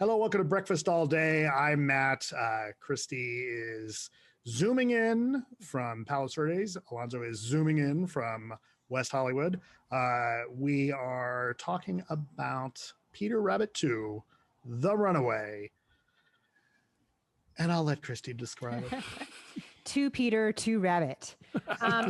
Hello, welcome to Breakfast All Day. I'm Matt. Christy is zooming in from Palos Verdes. Alonso is zooming in from West Hollywood. We are talking about Peter Rabbit 2, The Runaway. And I'll let Christy describe it. Two Peter, two Rabbit.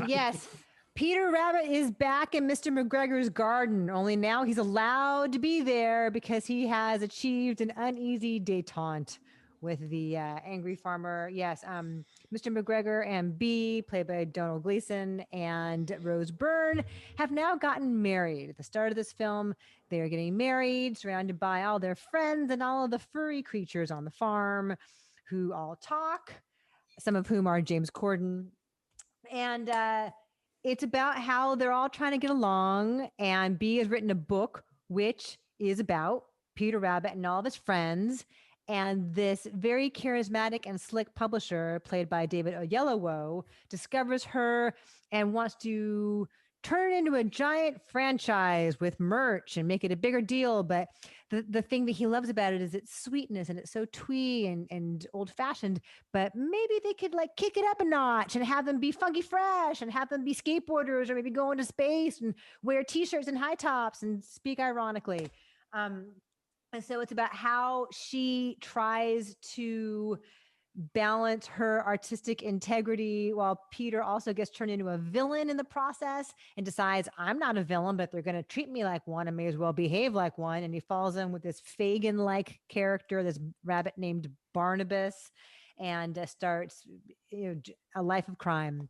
Yes. Peter Rabbit is back in Mr. McGregor's garden, only now he's allowed to be there because he has achieved an uneasy detente with the angry farmer. Yes, Mr. McGregor and Bee, played by Domhnall Gleeson, and Rose Byrne, have now gotten married. At the start of this film, they are getting married, surrounded by all their friends and all of the furry creatures on the farm who all talk, some of whom are James Corden. And it's about how they're all trying to get along. And Bee has written a book, which is about Peter Rabbit and all of his friends. And this very charismatic and slick publisher, played by David Oyelowo, discovers her and wants to turn it into a giant franchise with merch and make it a bigger deal. But the thing that he loves about it is its sweetness, and it's so twee and old fashioned, but maybe they could like kick it up a notch and have them be funky fresh and have them be skateboarders or maybe go into space and wear t-shirts and high tops and speak ironically. And so it's about how she tries to balance her artistic integrity while Peter also gets turned into a villain in the process and decides, I'm not a villain, but they're going to treat me like one. I may as well behave like one. And he falls in with this Fagin-like character, this rabbit named Barnabas, and starts a life of crime.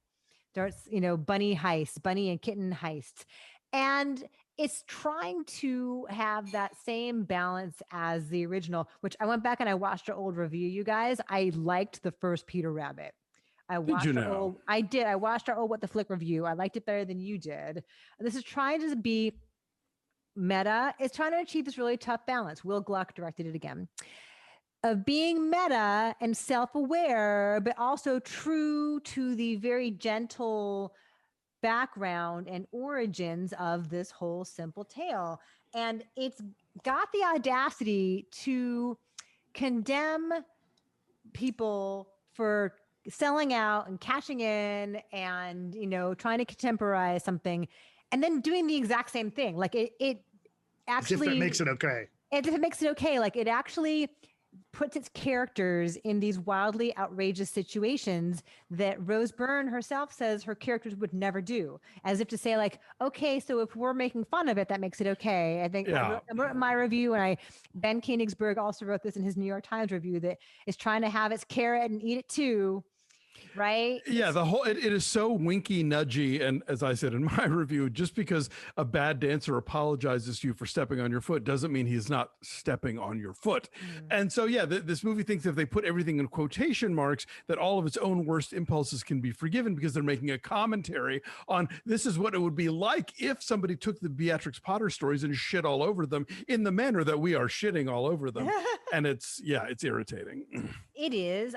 Starts, bunny and kitten heists. And it's trying to have that same balance as the original, which I went back and I watched our old review, you guys. I liked the first Peter Rabbit. I watched I did. I watched our old What the Flick review. I liked it better than you did. This is trying to be meta. It's trying to achieve this really tough balance. Will Gluck directed it again. Of being meta and self-aware, but also true to the very gentle background and origins of this whole simple tale. And it's got the audacity to condemn people for selling out and cashing in and, trying to contemporize something and then doing the exact same thing. Like it actually... As if it makes it okay. As if it makes it okay. Like it actually puts its characters in these wildly outrageous situations that Rose Byrne herself says her characters would never do, as if to say like, okay, so if we're making fun of it, that makes it okay. I think I wrote my review, and Ben Koenigsberg also wrote this in his New York Times review, that is trying to have its carrot and eat it too. Right? Yeah, it is so winky nudgy. And as I said in my review, just because a bad dancer apologizes to you for stepping on your foot doesn't mean he's not stepping on your foot. And so, yeah, this movie thinks if they put everything in quotation marks, that all of its own worst impulses can be forgiven because they're making a commentary on this is what it would be like if somebody took the Beatrix Potter stories and shit all over them in the manner that we are shitting all over them. And it's irritating. It is.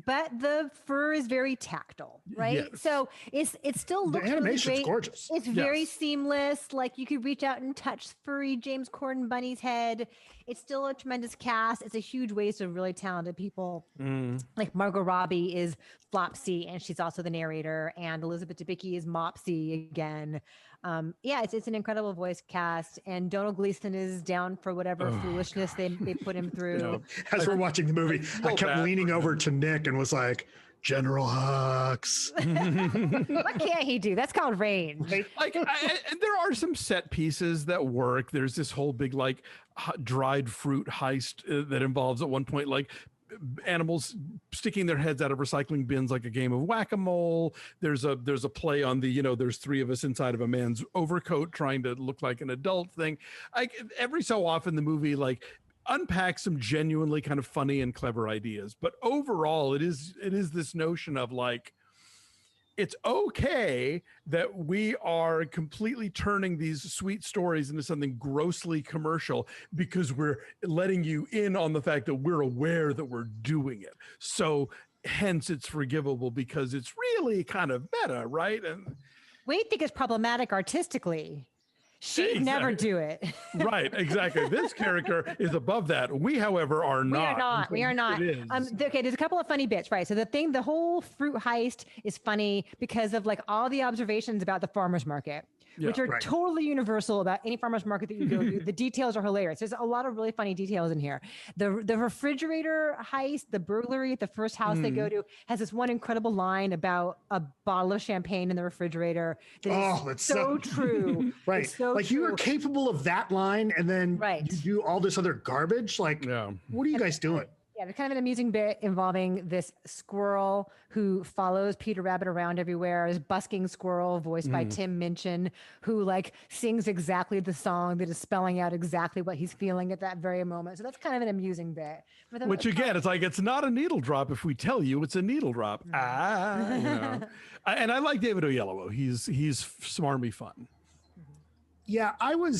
But the fur is very tactile, right? Yes. So it still looks the animation's really great. Gorgeous. It's very seamless. Like you could reach out and touch furry James Corden bunny's head. It's still a tremendous cast. It's a huge waste of really talented people. Like Margot Robbie is Flopsy, and she's also the narrator. And Elizabeth Debicki is Mopsy again. It's an incredible voice cast. And Domhnall Gleeson is down for whatever foolishness they put him through. As we're watching the movie, I kept leaning over to Nick and was like, General Hux. What can't he do? That's called range. And there are some set pieces that work. There's this whole big dried fruit heist that involves at one point animals sticking their heads out of recycling bins like a game of whack-a-mole. There's a play on the there's three of us inside of a man's overcoat trying to look like an adult thing. Every so often the movie unpack some genuinely kind of funny and clever ideas, but overall it is this notion of it's okay that we are completely turning these sweet stories into something grossly commercial because we're letting you in on the fact that we're aware that we're doing it. So hence it's forgivable because it's really kind of meta, right? And we think it's problematic artistically. She'd never do it. Right, exactly. This character is above that. We, however, are not. We are not. It is. Okay, there's a couple of funny bits, right? So the whole fruit heist is funny because of like all the observations about the farmer's market, which are totally universal about any farmer's market that you go to. The details are hilarious. There's a lot of really funny details in here. The refrigerator heist, the burglary at the first house they go to has this one incredible line about a bottle of champagne in the refrigerator. That's so true. Right. So like true. you are capable of that line and then you do all this other garbage. Like, what are you guys doing? Yeah, there's kind of an amusing bit involving this squirrel who follows Peter Rabbit around everywhere. This busking squirrel voiced by Tim Minchin, who like sings exactly the song that is spelling out exactly what he's feeling at that very moment. So that's kind of an amusing bit. Which again, it's like, it's not a needle drop if we tell you it's a needle drop. You know. And I like David Oyelowo. He's smarmy fun. Yeah, one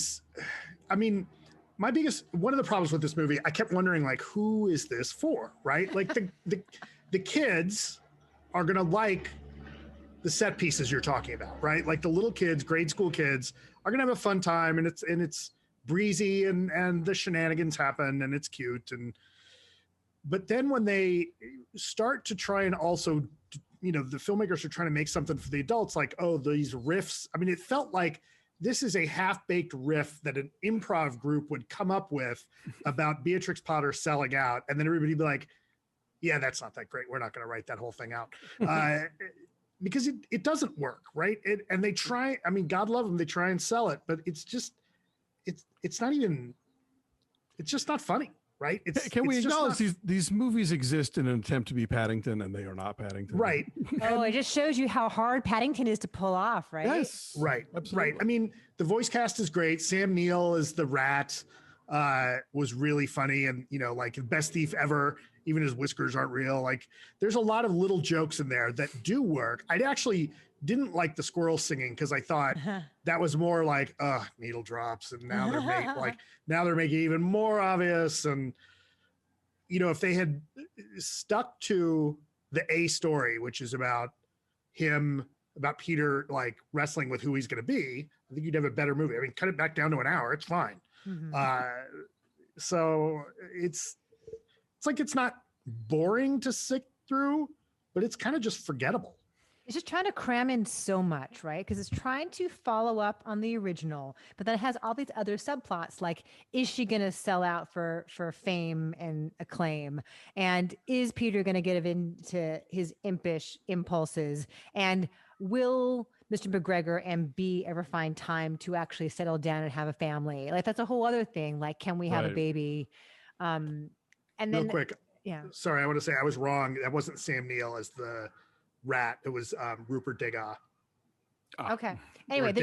of the problems with this movie, I kept wondering, like, who is this for, right? Like the kids are going to like the set pieces you're talking about, right? Like the little kids, grade school kids are going to have a fun time, and it's breezy and the shenanigans happen and it's cute. But then when they start to try and also, the filmmakers are trying to make something for the adults, like, oh, these riffs. I mean, it felt like this is a half-baked riff that an improv group would come up with about Beatrix Potter selling out. And then everybody would be like, yeah, that's not that great. We're not going to write that whole thing out. Because it doesn't work, right? And they try, I mean, God love them, they try and sell it, but it's just not funny, right? Can we acknowledge these movies exist in an attempt to be Paddington, and they are not Paddington? Right. Oh, it just shows you how hard Paddington is to pull off, right? Yes. Right. Absolutely. Right. I mean, the voice cast is great. Sam Neill as the rat was really funny, and like best thief ever. Even his whiskers aren't real. Like, there's a lot of little jokes in there that do work. I actually didn't like the squirrel singing because I thought that was more like, needle drops, and now they're making it even more obvious. And if they had stuck to the A story, which is about Peter like wrestling with who he's going to be, I think you'd have a better movie. I mean, cut it back down to an hour, it's fine. So it's like, it's not boring to sit through, but it's kind of just forgettable. It's just trying to cram in so much, right? Because it's trying to follow up on the original, but then it has all these other subplots, like, is she going to sell out for fame and acclaim? And is Peter going to get into his impish impulses? And will Mr. McGregor and B ever find time to actually settle down and have a family? Like, that's a whole other thing. Like, can we have a baby? And then, real quick, sorry, I want to say I was wrong. That wasn't Sam Neill as the rat. It was Rupert Degas. Okay. Anyway,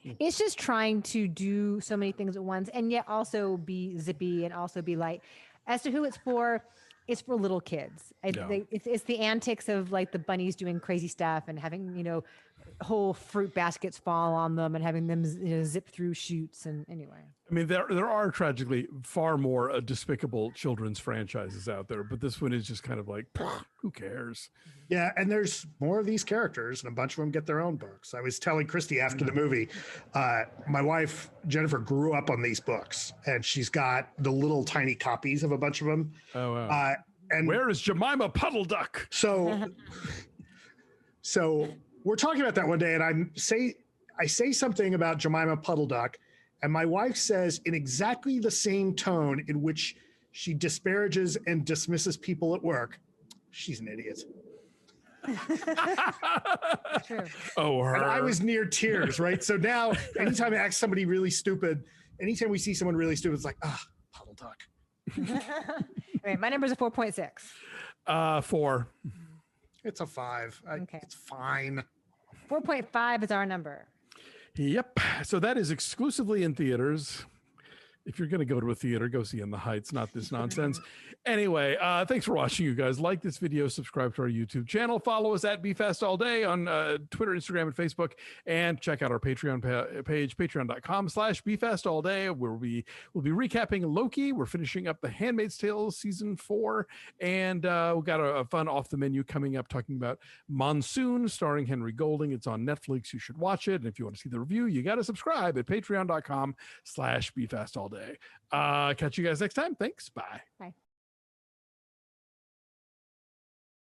it's just trying to do so many things at once, and yet also be zippy and also be light. As to who it's for little kids. It's the antics of like the bunnies doing crazy stuff and having whole fruit baskets fall on them and having them zip through chutes. And anyway, I mean, there are tragically far more despicable children's franchises out there, but this one is just kind of like, who cares? Yeah, and there's more of these characters, and a bunch of them get their own books. I was telling Christy after the movie, my wife Jennifer grew up on these books, and she's got the little tiny copies of a bunch of them. Oh wow! And where is Jemima Puddle Duck? So we're talking about that one day, and I say something about Jemima Puddle Duck, and my wife says, in exactly the same tone in which she disparages and dismisses people at work, she's an idiot. True. Oh, her. And I was near tears, right? So now, anytime I ask somebody really stupid, anytime we see someone really stupid, it's like, Puddle Duck. Right, my number's a 4.6. 4. It's a 5. Okay. It's fine. 4.5 is our number. Yep. So that is exclusively in theaters. If you're going to go to a theater, go see In the Heights, not this nonsense. Anyway, thanks for watching, you guys. Like this video, subscribe to our YouTube channel, follow us at BeFastAllDay on Twitter, Instagram, and Facebook, and check out our Patreon page, patreon.com/BeFastAllDay, where we'll be recapping Loki. We're finishing up The Handmaid's Tale season 4, and we've got a fun off the menu coming up talking about Monsoon, starring Henry Golding. It's on Netflix. You should watch it. And if you want to see the review, you got to subscribe at patreon.com/BeFastAllDay. Catch you guys next time. Thanks. Bye. Bye.